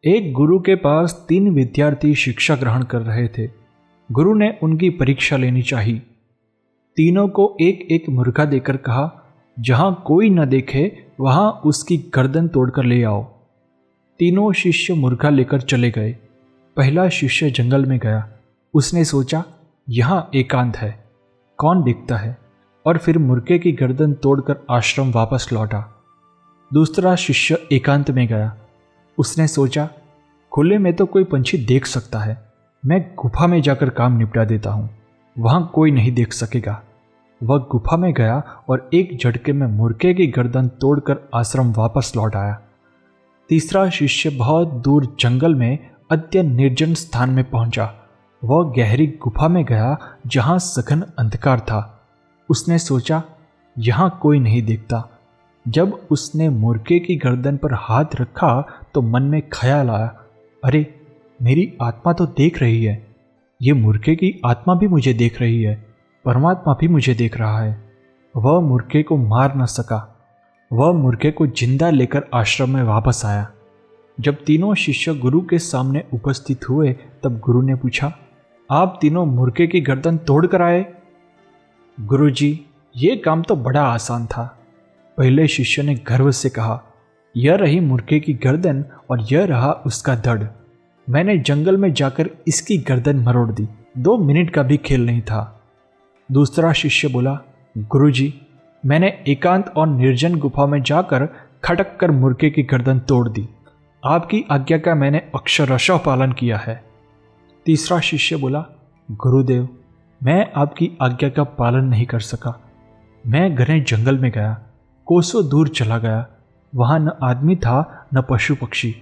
एक गुरु के पास 3 विद्यार्थी शिक्षा ग्रहण कर रहे थे। गुरु ने उनकी परीक्षा लेनी चाहिए। तीनों को एक एक मुर्गा देकर कहा, जहां कोई न देखे वहां उसकी गर्दन तोड़कर ले आओ। तीनों शिष्य मुर्गा लेकर चले गए। पहला शिष्य जंगल में गया। उसने सोचा, यहाँ एकांत है, कौन देखता है, और फिर मुर्गे की गर्दन तोड़कर आश्रम वापस लौटा। दूसरा शिष्य एकांत में गया। उसने सोचा, खुले में तो कोई पंछी देख सकता है, मैं गुफा में जाकर काम निपटा देता हूँ, वहाँ कोई नहीं देख सकेगा। वह गुफा में गया और एक झटके में मुर्गे की गर्दन तोड़कर आश्रम वापस लौट आया। तीसरा शिष्य बहुत दूर जंगल में अत्यंत निर्जन स्थान में पहुंचा। वह गहरी गुफा में गया जहां सघन अंधकार था। उसने सोचा, यहाँ कोई नहीं देखता। जब उसने मुर्गे की गर्दन पर हाथ रखा तो मन में ख्याल आया, अरे मेरी आत्मा तो देख रही है, ये मुर्गे की आत्मा भी मुझे देख रही है, परमात्मा भी मुझे देख रहा है। वह मुर्गे को मार न सका। वह मुर्गे को जिंदा लेकर आश्रम में वापस आया। जब तीनों शिष्य गुरु के सामने उपस्थित हुए तब गुरु ने पूछा, आप तीनों मुर्गे की गर्दन तोड़ कर आए? गुरुजी, ये काम तो बड़ा आसान था। पहले शिष्य ने गर्व से कहा, यह रही मुर्गे की गर्दन और यह रहा उसका धड़। मैंने जंगल में जाकर इसकी गर्दन मरोड़ दी, 2 मिनट का भी खेल नहीं था। दूसरा शिष्य बोला, गुरुजी, मैंने एकांत और निर्जन गुफा में जाकर खटक कर मुर्गे की गर्दन तोड़ दी। आपकी आज्ञा का मैंने अक्षरशः पालन किया है। तीसरा शिष्य बोला, गुरुदेव, मैं आपकी आज्ञा का पालन नहीं कर सका। मैं घने जंगल में गया, कोसों दूर चला गया। वहां न आदमी था न पशु पक्षी,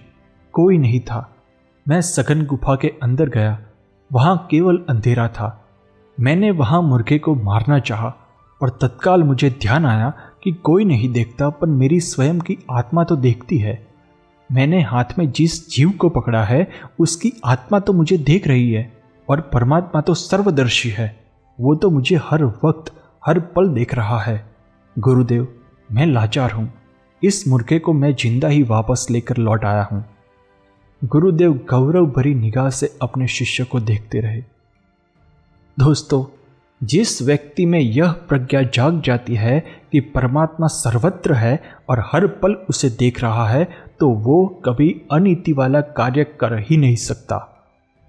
कोई नहीं था। मैं सघन गुफा के अंदर गया, वहां केवल अंधेरा था। मैंने वहां मुर्गे को मारना चाहा और तत्काल मुझे ध्यान आया कि कोई नहीं देखता, पर मेरी स्वयं की आत्मा तो देखती है। मैंने हाथ में जिस जीव को पकड़ा है उसकी आत्मा तो मुझे देख रही है, और परमात्मा तो सर्वदर्शी है, वो तो मुझे हर वक्त हर पल देख रहा है। गुरुदेव, मैं लाचार हूं। इस मुर्गे को मैं जिंदा ही वापस लेकर लौट आया हूं। गुरुदेव गौरव भरी निगाह से अपने शिष्य को देखते रहे। दोस्तों, जिस व्यक्ति में यह प्रज्ञा जाग जाती है कि परमात्मा सर्वत्र है और हर पल उसे देख रहा है, तो वो कभी अनीति वाला कार्य कर ही नहीं सकता।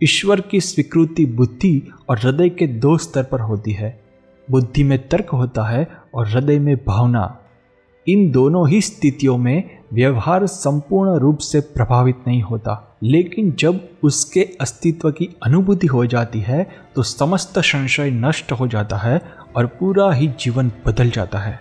ईश्वर की स्वीकृति बुद्धि और हृदय के 2 स्तर पर होती है। बुद्धि में तर्क होता है और हृदय में भावना। इन दोनों ही स्थितियों में व्यवहार संपूर्ण रूप से प्रभावित नहीं होता, लेकिन जब उसके अस्तित्व की अनुभूति हो जाती है तो समस्त संशय नष्ट हो जाता है और पूरा ही जीवन बदल जाता है।